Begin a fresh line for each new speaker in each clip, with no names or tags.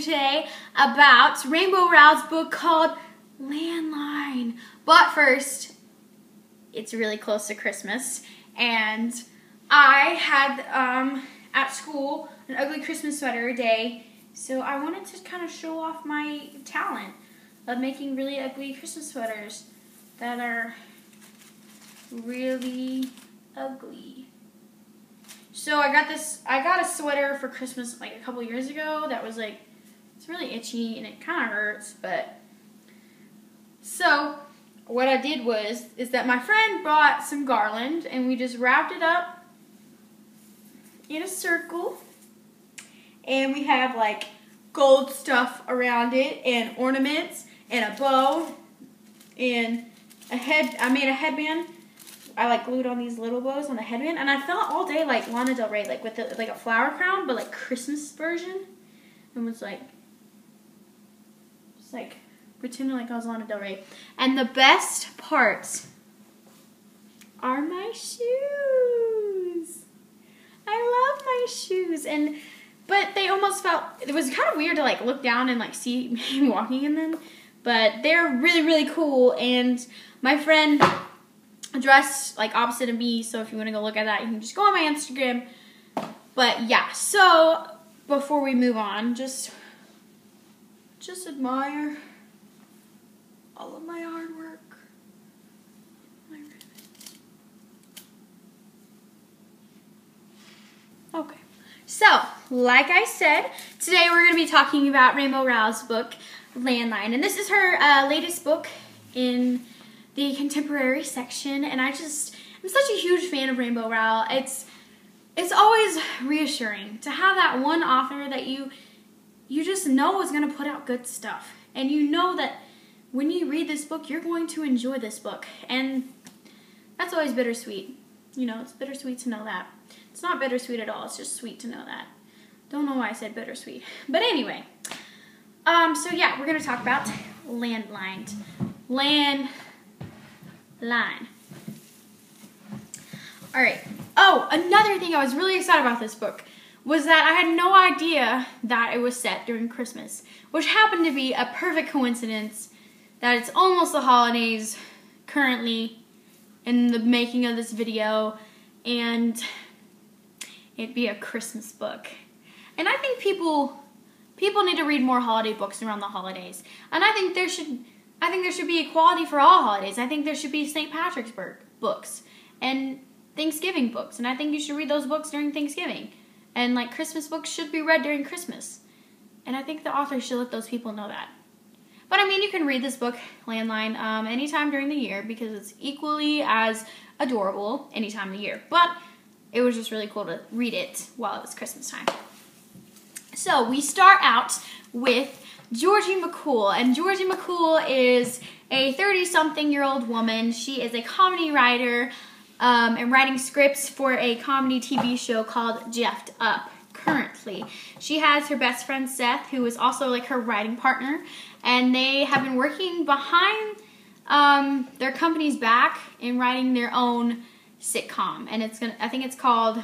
you today about Rainbow Rowell's book called Landline. But first, it's really close to Christmas, and I had at school an ugly Christmas sweater day, so I wanted to kind of show off my talent of making really ugly Christmas sweaters that are really ugly. So I got a sweater for Christmas like a couple years ago that was like, it's really itchy and it kind of hurts, but so what I did is that my friend brought some garland and we just wrapped it up in a circle, and we have like gold stuff around it and ornaments and a bow and a head. I made a headband. I like glued on these little bows on the headband, and I felt all day like Lana Del Rey, like with like a flower crown, but like Christmas version, and was like, just like pretending like I was Lana Del Rey. And the best parts are my shoes. I love my shoes, but they almost felt, it was kind of weird to like look down and like see me walking in them, but they're really, really cool. And my friend dressed like opposite of me, so if you want to go look at that, you can just go on my Instagram. But yeah, so before we move on, just admire all of my hard work. Okay, so like I said, today we're going to be talking about Rainbow Rowell's book, Landline. And this is her latest book in the contemporary section, and I'm such a huge fan of Rainbow Rowell. It's always reassuring to have that one author that you just know is going to put out good stuff, and you know that when you read this book, you're going to enjoy this book, and that's always bittersweet. You know, it's bittersweet to know that. It's not bittersweet at all, it's just sweet to know that. Don't know why I said bittersweet. But anyway, so yeah, we're going to talk about Landline. Alright. Oh, another thing I was really excited about this book was that I had no idea that it was set during Christmas, which happened to be a perfect coincidence that it's almost the holidays currently in the making of this video, and it'd be a Christmas book. And I think people need to read more holiday books around the holidays. And I think there should be equality for all holidays. I think there should be St. Patrick's books and Thanksgiving books, and I think you should read those books during Thanksgiving. And like Christmas books should be read during Christmas. And I think the author should let those people know that. But I mean, you can read this book, Landline, anytime during the year because it's equally as adorable any time of the year. But it was just really cool to read it while it was Christmas time. So we start out with Georgie McCool, and Georgie McCool is a 30-something-year-old woman. She is a comedy writer and writing scripts for a comedy TV show called Jeffed Up currently. She has her best friend Seth, who is also like her writing partner, and they have been working behind their company's back in writing their own sitcom, and I think it's called,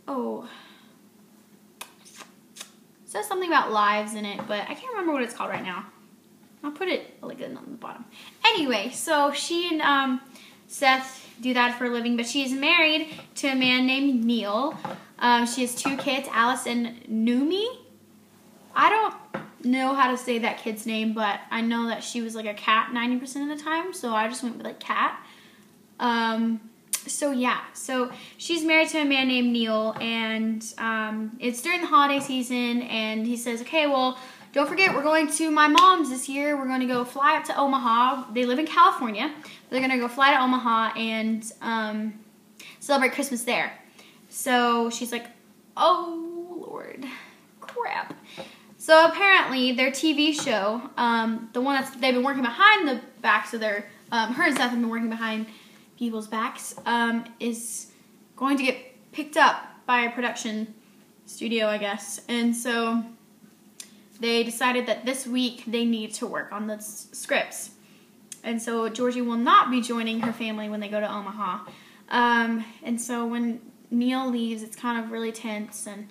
it says something about lives in it, but I can't remember what it's called right now. I'll put it like on the bottom. Anyway, so she and Seth do that for a living, but she's married to a man named Neil. She has 2 kids, Alice and Numi. I don't know how to say that kid's name, but I know that she was like a cat 90% of the time, so I just went with like cat. So yeah, so she's married to a man named Neil, and it's during the holiday season, and he says, okay, well, don't forget, we're going to my mom's this year. We're going to go fly up to Omaha. They live in California. They're going to go fly to Omaha and celebrate Christmas there. So she's like, oh, Lord, crap. So apparently their TV show, the one they've been working behind the backs of their, her and Seth have been working behind people's backs, is going to get picked up by a production studio, I guess. And so they decided that this week they need to work on the scripts. And so Georgie will not be joining her family when they go to Omaha. And so when Neil leaves, it's kind of really tense and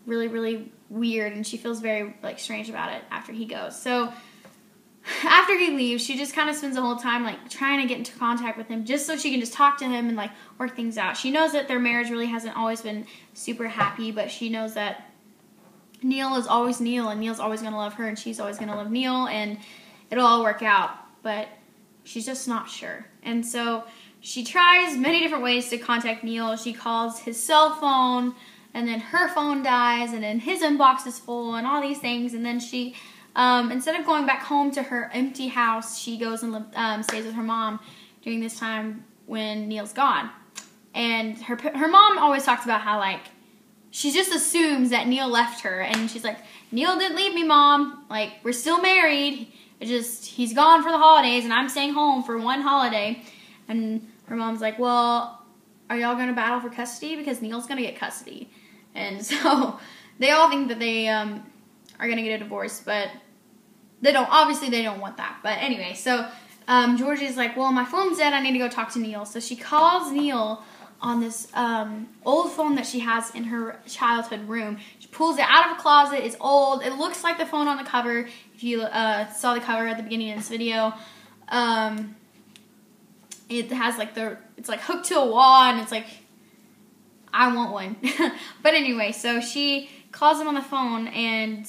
really, really weird, and she feels very like strange about it after he goes. So after he leaves, she just kind of spends the whole time like trying to get into contact with him just so she can just talk to him and like work things out. She knows that their marriage really hasn't always been super happy, but she knows that Neil is always Neil, and Neil's always going to love her, and she's always going to love Neil, and it'll all work out. But she's just not sure. And so she tries many different ways to contact Neil. She calls his cell phone, and then her phone dies, and then his inbox is full, and all these things. And then she, instead of going back home to her empty house, she goes and stays with her mom during this time when Neil's gone. And her mom always talks about how, like, she just assumes that Neil left her. And she's like, Neil didn't leave me, Mom. Like, we're still married. It's just, he's gone for the holidays, and I'm staying home for one holiday. And her mom's like, well, are y'all going to battle for custody? Because Neil's going to get custody. And so they all think that they are going to get a divorce, but they don't. Obviously, they don't want that. But anyway, so Georgie's like, well, my phone's dead. I need to go talk to Neil. So she calls Neil on this old phone that she has in her childhood room. She pulls it out of a closet. It's old. It looks like the phone on the cover. If you saw the cover at the beginning of this video, it has like it's like hooked to a wall, and it's like, I want one. But anyway, so she calls him on the phone, and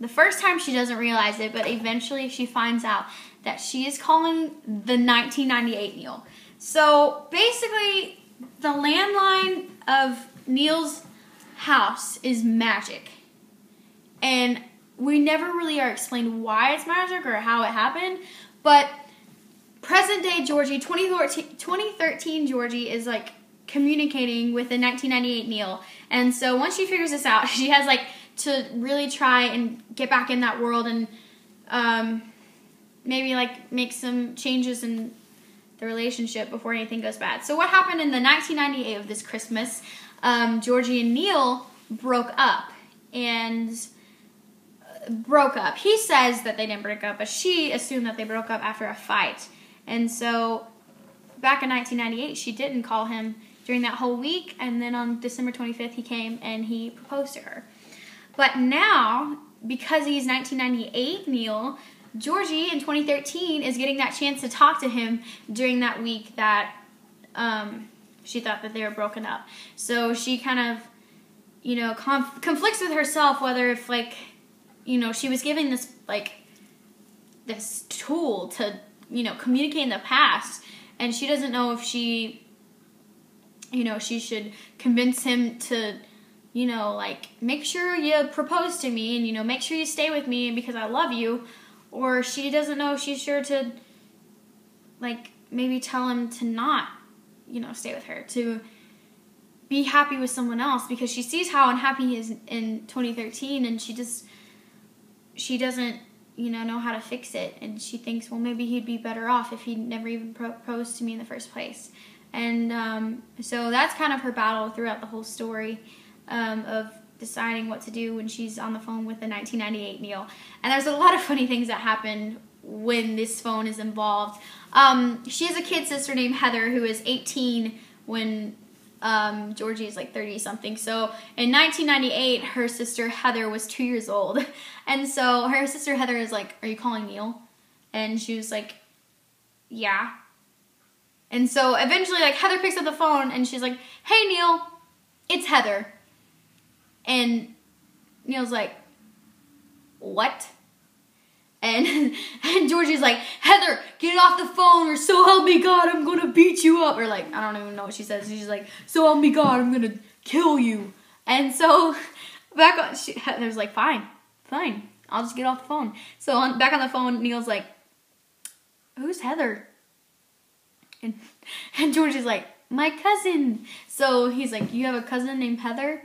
the first time she doesn't realize it, but eventually she finds out that she is calling the 1998 Neil. So basically, the landline of Neil's house is magic. And we never really are explained why it's magic or how it happened, but present day Georgie, 2013 Georgie is like communicating with the 1998 Neil. And so once she figures this out, she has like to really try and get back in that world and maybe like make some changes in the relationship before anything goes bad. So what happened in the 1998 of this Christmas, Georgie and Neil broke up. And he says that they didn't break up, but she assumed that they broke up after a fight. And so back in 1998, she didn't call him during that whole week, and then on December 25th, he came and he proposed to her. But now, because he's 1998 Neil, Georgie in 2013 is getting that chance to talk to him during that week that she thought that they were broken up. So she kind of, you know, conflicts with herself whether if, like, you know, she was given this, like, this tool to, you know, communicate in the past, and she doesn't know if she, you know, she should convince him to, you know, like, make sure you propose to me and, you know, make sure you stay with me because I love you, or she doesn't know if she's sure to, like, maybe tell him to not, you know, stay with her, to be happy with someone else, because she sees how unhappy he is in 2013, and she doesn't, you know how to fix it, and she thinks, well, maybe he'd be better off if he never even proposed to me in the first place. And so that's kind of her battle throughout the whole story of deciding what to do when she's on the phone with the 1998 Neil. And there's a lot of funny things that happen when this phone is involved. She has a kid sister named Heather who is 18 when Georgie is like 30-something. So in 1998, her sister Heather was 2 years old. And so her sister Heather is like, are you calling Neil? And she was like, yeah. And so eventually, like, Heather picks up the phone and she's like, hey, Neil, it's Heather. And Neil's like, what? And Georgie's like, Heather, get off the phone, or so help me God, I'm going to beat you up. Or, like, I don't even know what she says. She's like, so help me God, I'm going to kill you. And so Heather's like, fine, I'll just get off the phone. So back on the phone, Neil's like, who's Heather? And Georgie's like, my cousin. So he's like, you have a cousin named Heather?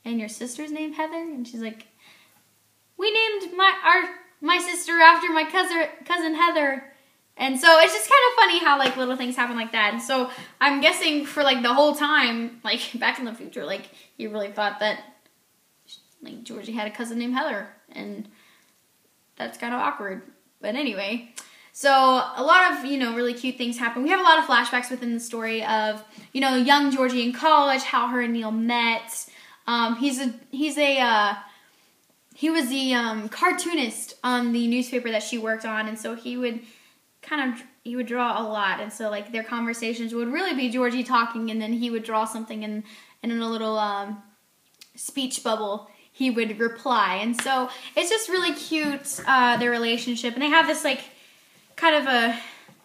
And your sister's named Heather? And she's like, we named my sister after my cousin Heather. And so it's just kind of funny how, like, little things happen like that. And so I'm guessing for, like, the whole time, like, back in the future, like, you really thought that, like, Georgie had a cousin named Heather. And that's kind of awkward. But anyway, so a lot of, really cute things happen. We have a lot of flashbacks within the story of, young Georgie in college, how her and Neil met. He was the cartoonist on the newspaper that she worked on, and so he would draw a lot, and so like their conversations would really be Georgie talking, and then he would draw something, and in a little speech bubble he would reply, and so it's just really cute, their relationship, and they have this like kind of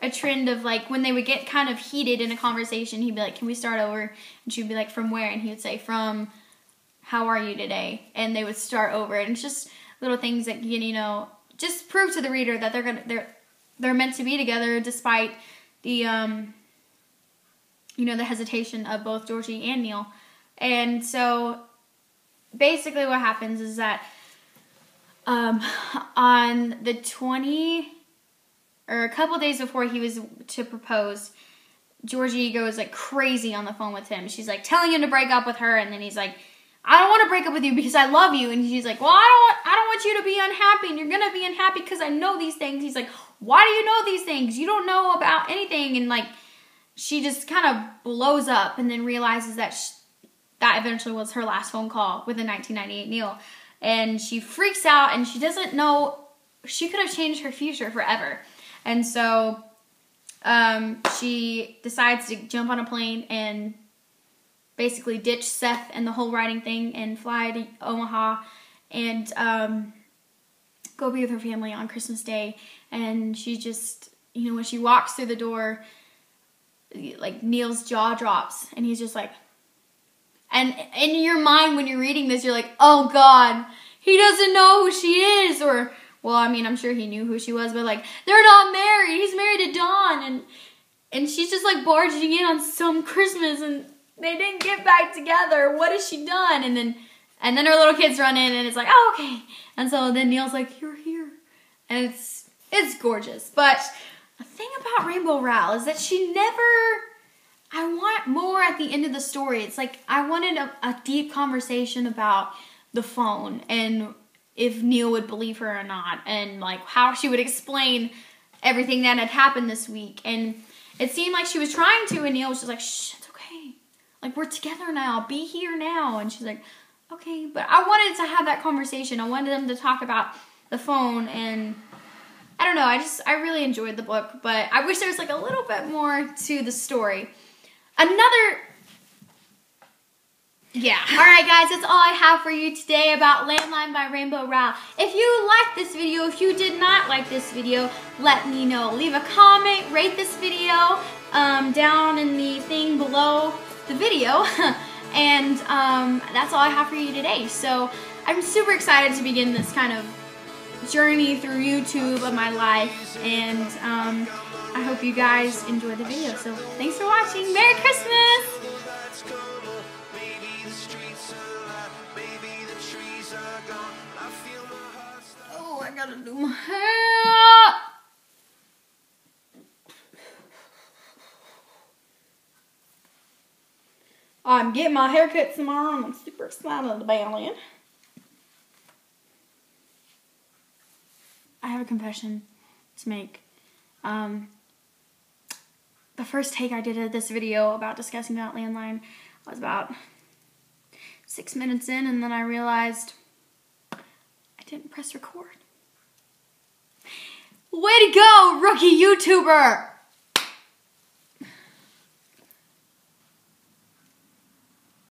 a trend of like when they would get kind of heated in a conversation, he'd be like, "Can we start over?" And she'd be like, "From where?" And he would say, "From how are you today?" And they would start over, and it's just little things that just prove to the reader that they're meant to be together despite the the hesitation of both Georgie and Neil. And so basically what happens is that on the 20 or a couple days before he was to propose, Georgie goes like crazy on the phone with him. She's like telling him to break up with her, and then he's like, "I don't want to break up with you because I love you." And she's like, "Well, I don't want you to be unhappy, and you're gonna be unhappy because I know these things." He's like, "Why do you know these things? You don't know about anything." And like, she just kind of blows up, and then realizes that that eventually was her last phone call with the 1998 Neil, and she freaks out, and she doesn't know she could have changed her future forever. And so she decides to jump on a plane and basically ditch Seth and the whole writing thing and fly to Omaha and go be with her family on Christmas Day. And she just, when she walks through the door, like Neil's jaw drops, and he's just like, and in your mind when you're reading this, you're like, "Oh God, he doesn't know who she is," or, well, I mean, I'm sure he knew who she was, but like, they're not married. He's married to Dawn, and she's just like barging in on some Christmas, and they didn't get back together. What has she done? And then her little kids run in, and it's like, "Oh, okay." And so then Neil's like, "You're here," and it's gorgeous. But the thing about Rainbow Rowell is that she never. I want more at the end of the story. It's like I wanted a deep conversation about the phone and if Neil would believe her or not, and like how she would explain everything that had happened this week. And it seemed like she was trying to, and Neil was just like, "Shh, it's okay. Like, we're together now. Be here now." And she's like, "Okay." But I wanted to have that conversation. I wanted them to talk about the phone, and I don't know. I really enjoyed the book, but I wish there was like a little bit more to the story. Yeah. Alright guys, that's all I have for you today about Landline by Rainbow Rowell. If you liked this video, if you did not like this video, let me know. Leave a comment, rate this video down in the thing below the video. And that's all I have for you today. So I'm super excited to begin this kind of journey through YouTube of my life. And I hope you guys enjoyed the video. So thanks for watching. Merry Christmas! Oh, I gotta do my hair. I'm getting my haircut tomorrow. I'm super excited about it. I have a confession to make. The first take I did of this video about discussing about Landline was about 6 minutes in, and then I realized I didn't press record. Way to go, rookie YouTuber!